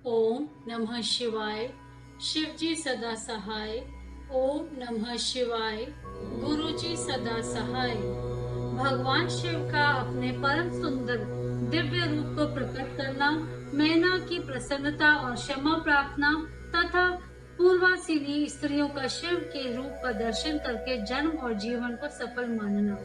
ओम नमः शिवाय। शिव जी सदा सहाय। ओम नमः शिवाय। गुरु जी सदा सहाय। भगवान शिव का अपने परम सुंदर दिव्य रूप को प्रकट करना, मैना की प्रसन्नता और क्षमा प्रार्थना तथा पूर्वासिनी स्त्रियों का शिव के रूप का दर्शन करके जन्म और जीवन को सफल मानना।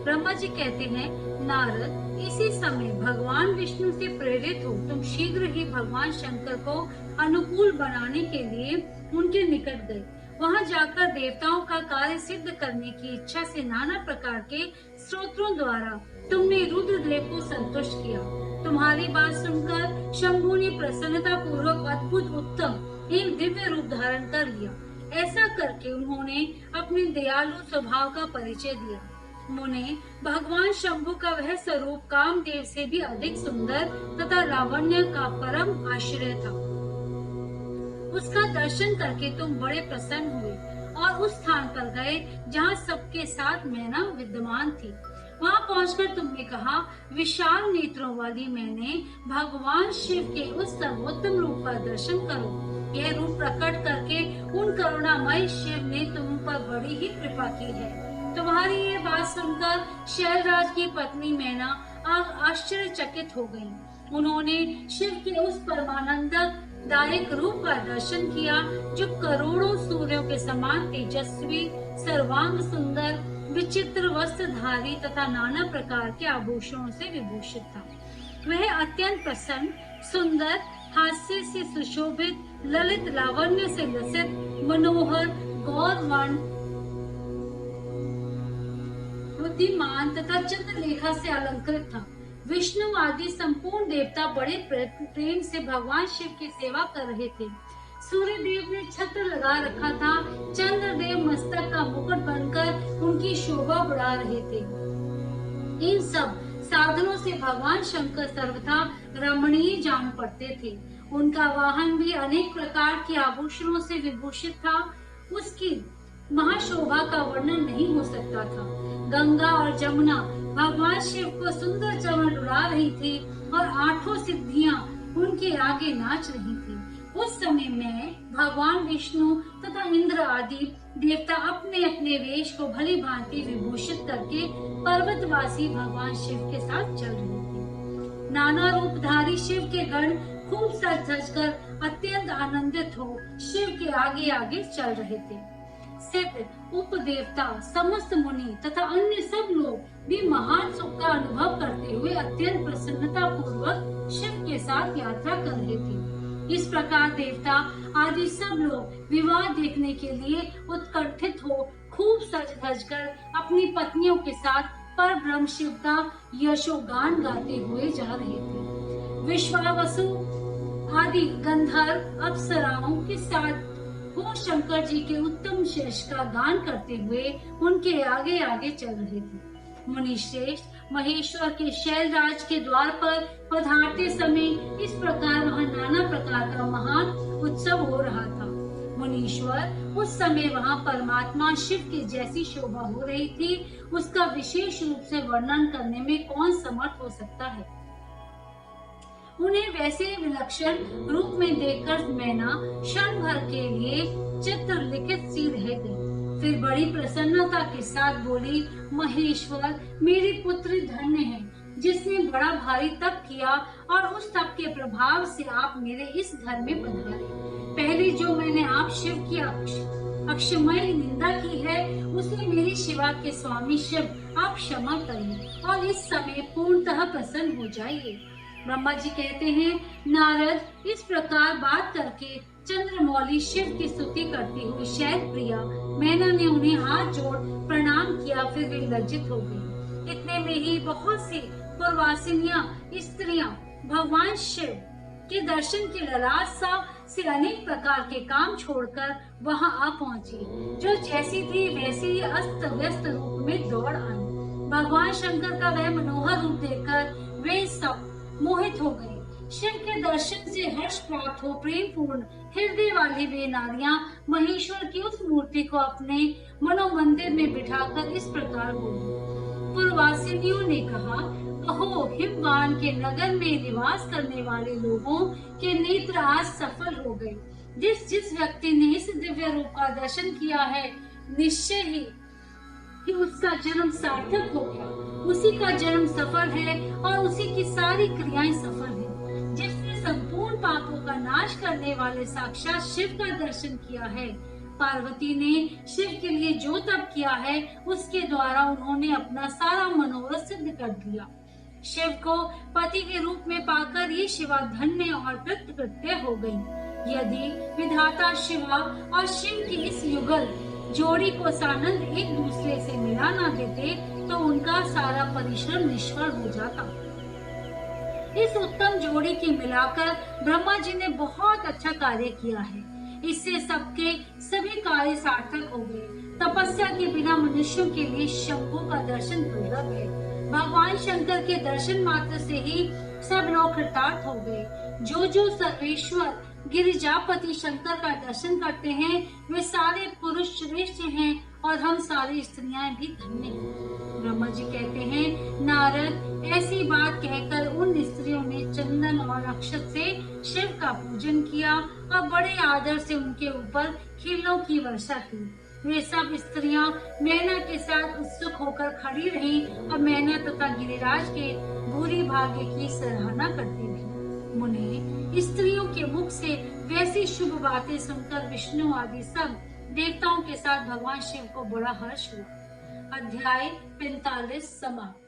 ब्रह्मा जी कहते हैं, नारद, इसी समय भगवान विष्णु से प्रेरित हो तुम शीघ्र ही भगवान शंकर को अनुकूल बनाने के लिए उनके निकट गए। वहां जाकर देवताओं का कार्य सिद्ध करने की इच्छा से नाना प्रकार के स्तोत्रों द्वारा तुमने रुद्रदेव को संतुष्ट किया। तुम्हारी बात सुनकर शंभु ने प्रसन्नता पूर्वक अद्भुत उत्तम एक दिव्य रूप धारण कर लिया। ऐसा करके उन्होंने अपने दयालु स्वभाव का परिचय दिया। मुने, भगवान शंभु का वह स्वरूप कामदेव से भी अधिक सुंदर तथा लावण्य का परम आश्रय था। उसका दर्शन करके तुम बड़े प्रसन्न हुए और उस स्थान पर गए जहाँ सबके साथ मैना विद्यमान थी। वहाँ पहुंचकर तुमने कहा, विशाल नेत्रों वाली मैंने भगवान शिव के उस सर्वोत्तम रूप का दर्शन करो। यह रूप प्रकट करके उन करुणामय शिव ने तुम पर बड़ी ही कृपा की है। तुम्हारी ये बात सुनकर शैलराज की पत्नी मैना आश्चर्यचकित हो गईं। उन्होंने शिव के उस परमानंददायक रूप का दर्शन किया जो करोड़ों सूर्यों के समान तेजस्वी, सर्वांग सुंदर, विचित्र वस्त्रधारी तथा नाना प्रकार के आभूषणों से विभूषित था। वह अत्यंत प्रसन्न, सुंदर, हास्य से सुशोभित, ललित लावण्य से लसित, मनोहर, गौरवर्ण, बुद्धिमान तथा चंद्रलेखा से अलंकृत था। विष्णु आदि संपूर्ण देवता बड़े प्रेम से भगवान शिव की सेवा कर रहे थे। सूर्य देव ने छत्र लगा रखा था। चंद्रदेव मस्तक का मुकुट बनकर उनकी शोभा बढ़ा रहे थे। इन सब साधनों से भगवान शंकर सर्वथा रमणीय जान पड़ते थे। उनका वाहन भी अनेक प्रकार के आभूषणों से विभूषित था। उसकी महाशोभा का वर्णन नहीं हो सकता था। गंगा और जमुना भगवान शिव को सुंदर चमन उड़ा रही थी और आठों सिद्धियां उनके आगे नाच रही थी। उस समय मैं, भगवान विष्णु तथा इंद्र आदि देवता अपने अपने वेश को भली भांति विभूषित करके पर्वतवासी भगवान शिव के साथ चल रहे थे। नाना रूपधारी शिव के गण खूब सज धज कर अत्यंत आनंदित हो शिव के आगे आगे चल रहे थे। सिद्ध, उपदेवता, समस्त मुनि तथा अन्य सब लोग भी महान सुख का अनुभव करते हुए अत्यंत प्रसन्नता पूर्वक शिव के साथ यात्रा कर रहे थे। इस प्रकार देवता आदि सब लोग विवाह देखने के लिए उत्कंठित हो खूब सज धज कर अपनी पत्नियों के साथ पर ब्रह्म शिव का यशोगान गाते हुए जा रहे थे। विश्वावसु आदि गंधर्व अप्सराओं के साथ वो शंकर जी के उत्तम शेष का गान करते हुए उनके आगे आगे चल रहे थे। मुनि श्रेष्ठ महेश्वर के शैलराज के द्वार पर पधारते समय इस प्रकार वहाँ नाना प्रकार का महान उत्सव हो रहा था। मुनीश्वर, उस समय वहाँ परमात्मा शिव की जैसी शोभा हो रही थी, उसका विशेष रूप से वर्णन करने में कौन समर्थ हो सकता है। उन्हें वैसे विलक्षण रूप में देखकर मैना क्षण भर के लिए चित्रलिखित सी रह गई। फिर बड़ी प्रसन्नता के साथ बोली, महेश्वर, मेरी पुत्री धन्य है जिसने बड़ा भारी तप किया और उस तप के प्रभाव से आप मेरे इस घर में पधारे। पहले जो मैंने आप शिव की अक्षमय निंदा की है, उसे मेरी शिवा के स्वामी शिव आप क्षमा करिए और इस समय पूर्णतः प्रसन्न हो जाइए। ब्रह्मा जी कहते हैं, नारद, इस प्रकार बात करके चंद्रमौली शिव की स्तुति करती हुई शैल प्रिया मैना ने उन्हें हाथ जोड़ प्रणाम किया। फिर वे लज्जित हो गई। इतने में ही बहुत सी पूर्वासिनियां स्त्रियां भगवान शिव के दर्शन की लालसा से अनेक प्रकार के काम छोड़कर वहां आ पहुंची। जो जैसी थी वैसे ही अस्त व्यस्त रूप में दौड़ आई। भगवान शंकर का वह मनोहर रूप देखकर वे सब मोहित हो गए। शिव के दर्शन से हर्ष प्राप्त हो प्रेम पूर्ण हृदय वाली वे नारियां महेश्वर की उस मूर्ति को अपने मनोमंदिर में बिठाकर इस प्रकार बोली। पूर्वासिनियों ने कहा, अहो, हिमवान के नगर में निवास करने वाले लोगों के नेत्र आज सफल हो गए। जिस जिस व्यक्ति ने इस दिव्य रूप का दर्शन किया है, निश्चय ही कि उसका जन्म सार्थक हो गया। उसी का जन्म सफल है और उसी की सारी क्रियाएं सफल हैं। जिसने संपूर्ण पापों का नाश करने वाले साक्षात शिव का दर्शन किया है। पार्वती ने शिव के लिए जो तप किया है, उसके द्वारा उन्होंने अपना सारा मनोरथ सिद्ध कर दिया। शिव को पति के रूप में पाकर ये शिवा धन्य और कृतकृत्य हो गई। यदि विधाता शिवा और शिव की इस युगल जोड़ी को सानंद एक दूसरे से मिला ना देते, तो उनका सारा परिश्रम निष्फल हो जाता। इस उत्तम जोड़ी की मिलाकर ब्रह्मा जी ने बहुत अच्छा कार्य किया है। इससे सबके सभी कार्य सार्थक हो गए। तपस्या के बिना मनुष्यों के लिए शंभु का दर्शन दुर्लभ है। भगवान शंकर के दर्शन मात्र से ही सब लोग कृतार्थ हो गए। जो सर्वेश्वर गिरिजापति शंकर का दर्शन करते हैं, वे सारे पुरुष श्रेष्ठ हैं और हम सारी स्त्रियां भी धन्य हैं। ब्रह्मा जी कहते हैं, नारद, ऐसी बात कहकर उन स्त्रियों ने चंदन और अक्षत से शिव का पूजन किया और बड़े आदर से उनके ऊपर खीलों की वर्षा की। वे सब स्त्रियां मैना के साथ उत्सुक होकर खड़ी रहीं और मैना तथा गिरिराज के बुरी भाग्य की सराहना करती थी। मुने, स्त्रियों के मुख से वैसी शुभ बातें सुनकर विष्णु आदि सब देवताओं के साथ भगवान शिव को बड़ा हर्ष हुआ। अध्याय 45 समाप्त।